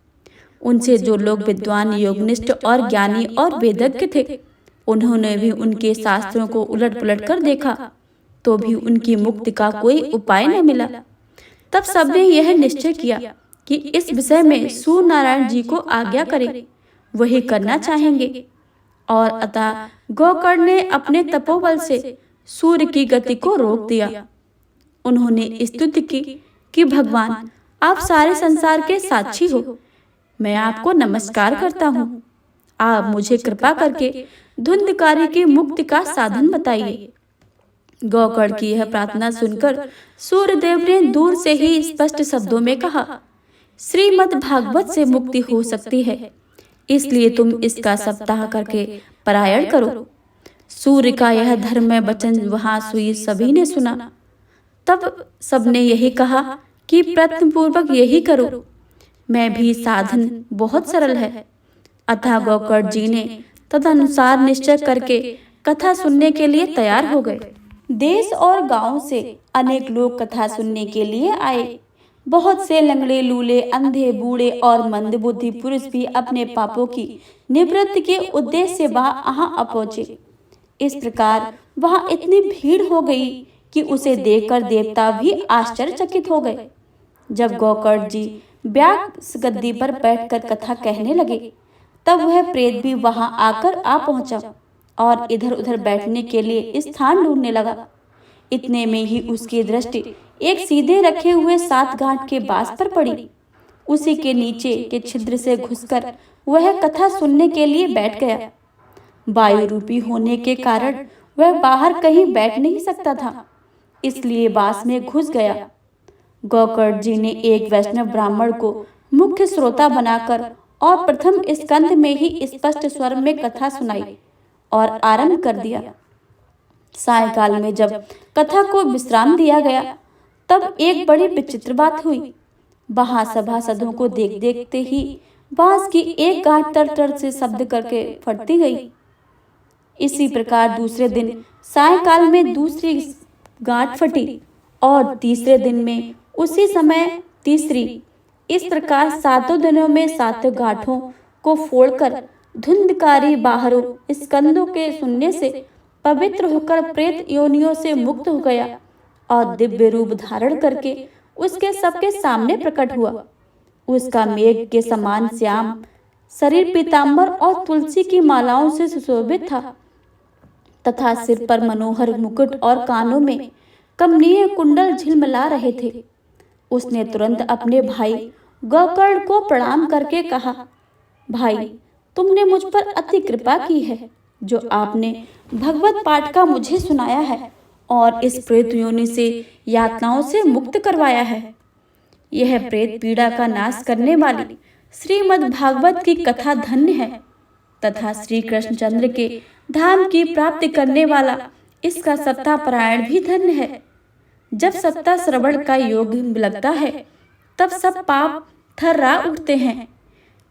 उनसे जो लोग विद्वान, योगनिष्ठ और ज्ञानी और वेदज्ञ थे, उन्होंने भी उनके शास्त्रों को उलट पुलट कर देखा, तो भी उनकी मुक्ति का कोई उपाय न मिला। तब सबने यह निश्चय किया कि इस विषय में सूर्य नारायण जी को आज्ञा करें, वही करना चाहेंगे। और अतः गोकर्ण ने अपने तपोबल से सूर्य की गति को रोक दिया। उन्होंने स्तुति की कि भगवान, आप सारे संसार के साक्षी हो, मैं आपको नमस्कार करता हूँ। आप मुझे कृपा करके धुंधकारी की मुक्ति का साधन बताइए। गोकर्ण की यह प्रार्थना सुनकर सूर्यदेव ने दूर से ही स्पष्ट शब्दों में कहा, श्रीमद् भागवत से मुक्ति हो सकती है, इसलिए तुम इसका सप्ताह करके पारायण करो। सूर्य का यह धर्म वचन वहां सुई सभी ने सुना। तब सबने यही कहा कि प्रयत्न पूर्वक यही करो, मैं भी साधन बहुत सरल है। अतः गोकर्ण जी ने तदनुसार निश्चय करके कथा सुनने के लिए तैयार हो गए। देश और गांव से अनेक लोग कथा सुनने के लिए आए। बहुत से लंगड़े, लूले, अंधे, बूढ़े और मंदबुद्धि पुरुष भी अपने पापों की निवृत्ति के उद्देश्य से वहां पहुंचे। इस प्रकार वहां इतनी भीड़ हो गई कि उसे देखकर देवता भी आश्चर्यचकित हो गए। जब गोकर्ण जी व्यास गद्दी पर बैठकर कथा कहने लगे, तब वह प्रेत भी वहां आकर आ पहुंचा और इधर उधर बैठने के लिए स्थान ढूंढने लगा। इतने में ही उसकी दृष्टि एक सीधे रखे हुए 7 गांठ के बांस पर पड़ी। उसी के नीचे के छिद्र से घुसकर वह कथा सुनने के लिए बैठ गया। वायु रूपी होने के कारण वह बाहर कहीं बैठ नहीं सकता था, इसलिए बांस में घुस गया। गोकर्ण जी ने एक वैष्णव ब्राह्मण को मुख्य श्रोता बनाकर और प्रथम स्कंध में ही स्पष्ट स्वर में कथा सुनाई और आरंभ कर दिया। सायंकाल में जब कथा को विश्राम दिया गया, तब एक बड़ी विचित्र बात हुई। वहां सभासदों को देखते ही बांस की एक गांठ तर से शब्द करके फटती गई। इसी प्रकार दूसरे दिन सायंकाल में दूसरी गांठ फटी और तीसरे दिन में उसी समय तीसरी। इस प्रकार 7 दिनों में 7 गांठों को फोड़कर धुंधकारी बाहरों स्कंदों के सुनने से पवित्र होकर प्रेत योनियों से मुक्त हो गया और दिव्य रूप धारण करके उसके सबके सामने प्रकट हुआ। उसका मेघ के समान श्याम शरीर पीतांबर और तुलसी की मालाओं से सुशोभित था तथा सिर पर मनोहर मुकुट और कानों में कमनीय कुंडल झिलमिला रहे थे। उसने तुरंत अपने भाई गोकर्ण को प्रणाम करके कहा, भाई, तुमने मुझ पर अति कृपा की है जो आपने भगवत पाठ का मुझे सुनाया है और इस प्रेत योनि से यातनाओं से मुक्त करवाया है। यह प्रेत पीड़ा का नाश करने वाली श्रीमद् भागवत की कथा धन्य है तथा श्री कृष्णचंद्र के धाम की प्राप्ति करने वाला इसका सप्ताह पारायण भी धन्य है। जब सप्ताह श्रवण का योग लगता है तब सब पाप थर्रा उठते हैं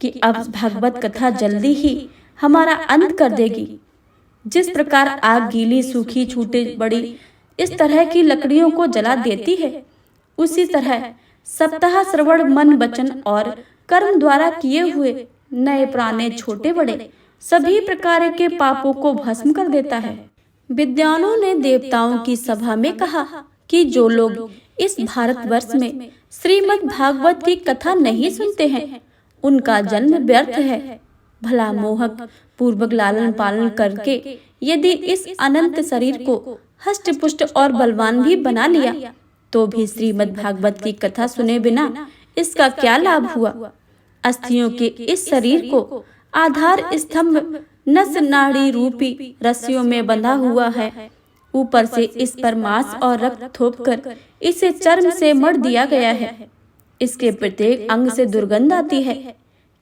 कि अब भागवत कथा जल्दी ही हमारा अंत कर देगी। जिस प्रकार आग गीली सूखी छूटे बड़ी इस तरह की लकड़ियों को जला देती है, उसी तरह सप्ताह श्रवण मन वचन और कर्म द्वारा किए हुए नए पुराने छोटे बड़े सभी प्रकार के पापों को भस्म कर देता है। विद्वानों ने देवताओं की सभा में कहा कि जो लोग इस भारतवर्ष में श्रीमद् भागवत की कथा नहीं सुनते हैं, उनका जन्म व्यर्थ है। भला मोहक पूर्वक लालन पालन करके यदि इस अनंत शरीर को हष्ट पुष्ट और बलवान भी बना लिया तो भी श्रीमद् भागवत की कथा सुने बिना इसका क्या लाभ हुआ। अस्थियों के इस शरीर को आधार स्तंभ नस नाड़ी रूपी रस्सियों में बंधा हुआ है। ऊपर से इस पर मांस और रक्त थोपकर इसे चर्म से मढ़ दिया गया है। इसके प्रत्येक अंग से दुर्गंध आती है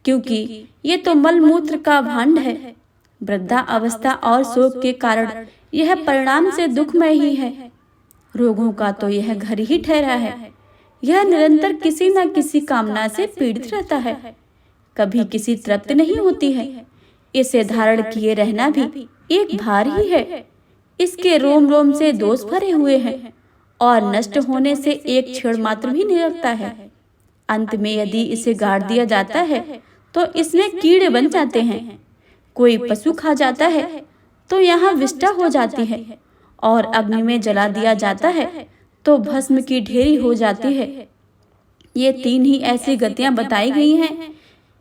क्योंकि ये तो मलमूत्र का भांड है। वृद्धा अवस्था और शोक के कारण यह परिणाम से दुखमय ही है। रोगों का तो यह घर ही ठहरा है। यह निरंतर किसी न किसी कामना से पीड़ित रहता है, कभी किसी तृप्ति नहीं होती है। इसे धारण किए रहना भी एक भार ही है। इसके रोम रोम से दोष भरे हुए हैं और नष्ट होने से एक क्षण मात्र भी नहीं लगता है। अंत में यदि इसे गाड़ दिया जाता है तो इसमें कीड़े बन जाते हैं। कोई पशु खा जाता है तो यहाँ विष्ठा हो जाती है और अग्नि में जला दिया जाता है तो भस्म की ढेरी हो जाती है। ये तीन ही ऐसी गतियां बताई गई हैं।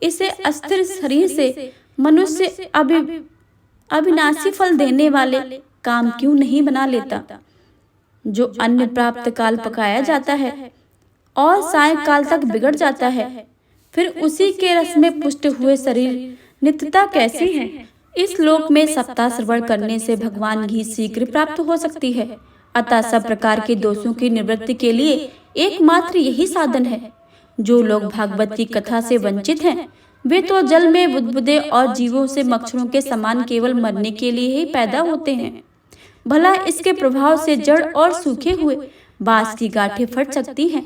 इसे अस्थिर शरीर से मनुष्य अविनाशी फल देने वाले काम क्यों नहीं बना लेता। जो अन्न प्राप्त काल पकाया जाता है और सायंकाल तक बिगड़ जाता है, फिर उसी के रस में पुष्ट हुए शरीर नित्यता कैसी है। इस लोक में सप्ताह श्रवण करने से भगवान की शीघ्र प्राप्त हो सकती है। अतः सब प्रकार के दोषों की निवृत्ति के लिए एकमात्र यही साधन है। जो लोग भागवत की कथा से वंचित हैं, वे तो जल में बुदबुदे और जीवों से मच्छरों के समान केवल मरने के लिए ही पैदा होते हैं। भला इसके प्रभाव से जड़ और सूखे हुए बांस की गांठें फट सकती हैं।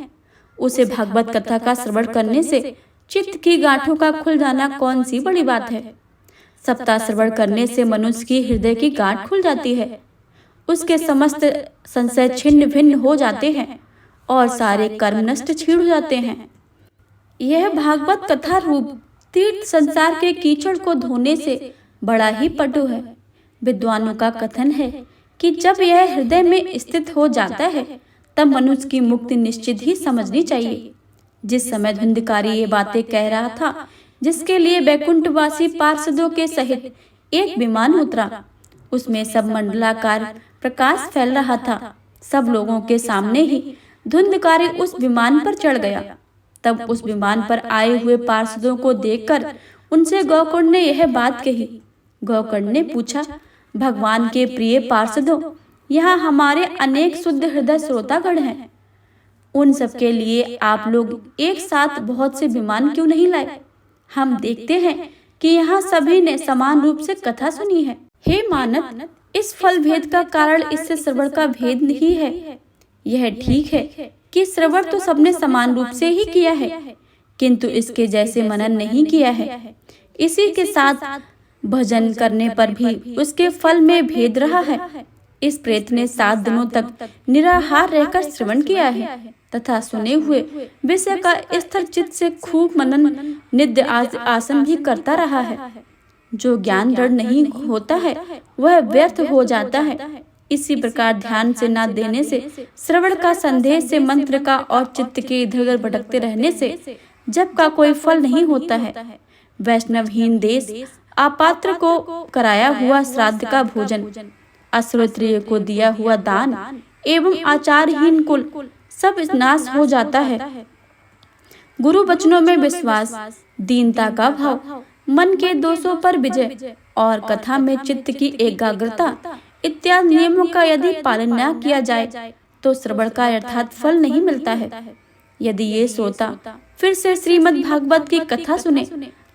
उसे भागवत कथा का श्रवण करने से चित्त की गांठों का खुल जाना कौन सी बड़ी बात है। सप्ताह श्रवण करने से मनुष्य की हृदय की गांठ खुल जाती है। उसके समस्त संशय छिन्न भिन्न हो जाते हैं और सारे कर्म नष्ट छीड़ जाते हैं। यह भागवत कथा रूप तीर्थ संसार के कीचड़ को धोने से बड़ा ही पटु है। विद्वानों का कथन है कि जब यह हृदय में स्थित हो जाता है तब मनुष्य की मुक्ति निश्चित ही समझनी चाहिए। जिस समय धुंधकारी ये बातें कह रहा था, जिसके लिए वैकुंठवासी पार्षदों के सहित एक विमान उतरा, उसमें सब मंडलाकार प्रकाश फैल रहा था। सब लोगों के सामने ही धुंधकारी उस विमान पर चढ़ गया। तब उस विमान पर आए हुए पार्षदों को देखकर उनसे गोकर्ण ने यह बात कही। गोकर्ण ने पूछा, भगवान के प्रिय पार्षदों, यहाँ हमारे अनेक शुद्ध हृदय श्रोतागण हैं। उन सबके लिए आप लोग एक साथ बहुत से विमान क्यों नहीं लाए? हम देखते हैं कि यहाँ सभी ने समान रूप से कथा सुनी है। हे मानव, इस फल भेद का कारण इससे श्रवण का भेद नहीं है। यह ठीक है कि श्रवण तो सबने समान रूप से ही किया है, किंतु इसके जैसे मनन नहीं किया है। इसी के साथ भजन करने पर भी उसके फल में भेद रहा है। इस प्रेत ने 7 दिनों तक निराहार रहकर श्रवण किया है तथा सुने हुए विषय का स्थिर चित्त से खूब मनन नित्य आसन भी करता रहा है। जो ज्ञान दृढ़ नहीं होता है वह व्यर्थ हो जाता है। इसी प्रकार ध्यान से न देने से, श्रवण का संदेह से, मंत्र का और चित्त के इधर उधर भटकते रहने से जब का कोई फल नहीं होता है। वैष्णवहीन देश अपात्र को कराया हुआ श्राद्ध का भोजन, अश्रोत्रिय को दिया हुआ दान एवं आचारहीन कुल सब नाश हो जाता है। गुरु वचनों में विश्वास, दीनता का भाव, मन के दोषों पर विजय और कथा में चित्त की एकाग्रता इत्यादि नियमों का यदि पालन न किया जाए तो श्रवण का अर्थात फल नहीं मिलता है। यदि ये श्रोता फिर से श्रीमद् भागवत की कथा सुने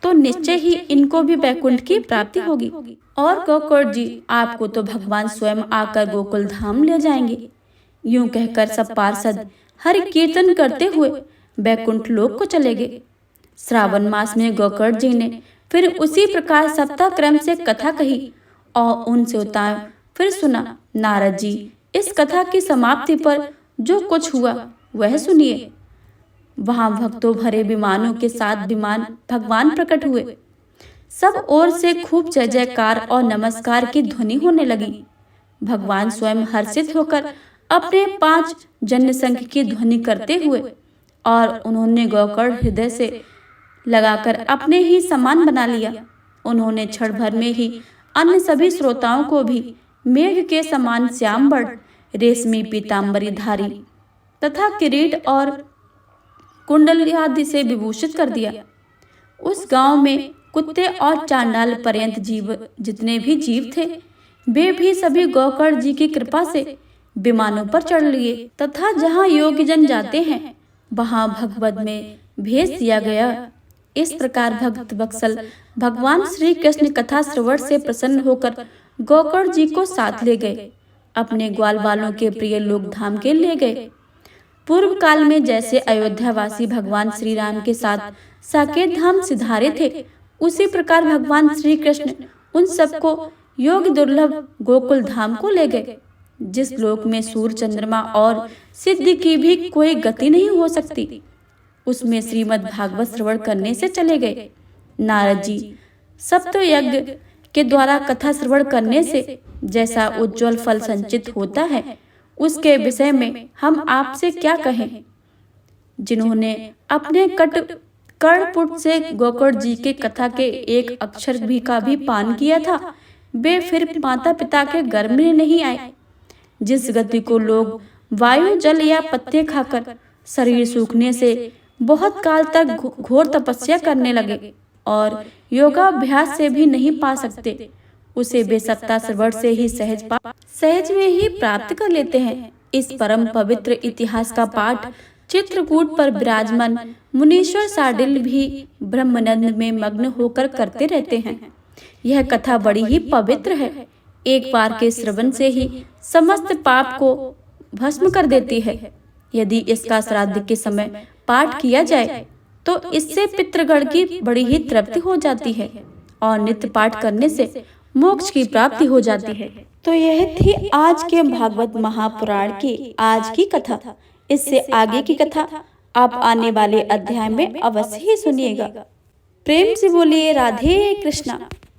तो निश्चय ही इनको भी वैकुंठ की प्राप्ति होगी। और गोकुल जी आपको तो भगवान स्वयं आकर गोकुल धाम ले जाएंगे। यूं कहकर सब पार्षद हरि कीर्तन करते हुए वैकुंठ लोक को चले गए। श्रावण मास में गोकर्ण जी ने फिर उसी प्रकार सप्ताह क्रम से कथा कही और उनसे उतार फिर सुना। नारद जी इस कथा की समाप्ति पर जो कुछ हुआ वह सुनिए। वहां भक्तों भरे विमानों के साथ विमान भगवान प्रकट हुए। सब ओर से खूब जय जयकार और नमस्कार की ध्वनि होने लगी। भगवान स्वयं हर्षित होकर अपने 5 जन्य संख की ध्वनि करते हुए और उन्होंने गोकर्ण हृदय से लगाकर अपने ही समान बना लिया। उन्होंने क्षण भर में ही अन्य सभी श्रोताओं को भी मेघ के समान श्याम वर्ण, रेशमी पीताम्बरी धारी तथा किरीट और कुंडल आदि से विभूषित कर दिया। उस गांव में कुत्ते और चांडाल पर्यंत जीव जितने भी जीव थे वे भी सभी गोकर्ण जी की कृपा से विमानों पर चढ़ लिए तथा जहाँ योग्यजन जाते हैं वहां भगवत में भेज दिया गया। इस प्रकार भक्त वत्सल भगवान श्री कृष्ण कथा श्रवण से प्रसन्न होकर गोकर्ण जी को साथ ले गए, अपने ग्वाल वालों के प्रिय लोक धाम के ले गए। पूर्व काल में जैसे अयोध्यावासी भगवान श्री राम के साथ साकेत धाम सिधारे थे, उसी प्रकार भगवान श्री कृष्ण उन सबको योग दुर्लभ गोकुल धाम को ले गए, जिस लोक में सूर्य चंद्रमा और सिद्धि की भी कोई गति नहीं हो सकती। उसमें श्रीमद् भागवत श्रवण करने से चले गए। नारद जी सप्त यज्ञ के द्वारा कथा श्रवण करने से जैसा उज्जवल फल संचित होता है उसके विषय में हम आपसे क्या कहें। जिन्होंने अपने कर्णपुट से गोकर्ण जी के कथा के एक अक्षर भी का भी पान किया था वे फिर माता पिता के गर्भ में नहीं आए। जिस गति को लोग वायु जल या पत्ते खाकर शरीर सूखने से बहुत काल तक घोर तपस्या करने लगे और योगाभ्यास से भी नहीं पा सकते, उसे वे सप्ताह श्रवण से ही सहज में ही प्राप्त कर लेते हैं। इस परम पवित्र इतिहास का पाठ चित्रकूट पर विराजमान मुनीश्वर साडिल भी ब्रह्मानंद में मग्न होकर करते रहते हैं। यह कथा बड़ी ही पवित्र है। एक बार के श्रवण से ही समस्त पाप को भस्म कर देती है। यदि इसका श्राद्ध के समय पाठ किया जाए तो इससे पितृगण की बड़ी ही तृप्ति हो जाती है और नित्य पाठ करने से मोक्ष की प्राप्ति हो जाती है। तो यह थी आज के भागवत महापुराण की आज की कथा। इससे आगे की कथा आप आने वाले अध्याय में अवश्य ही सुनिएगा। प्रेम से बोलिए राधे कृष्णा।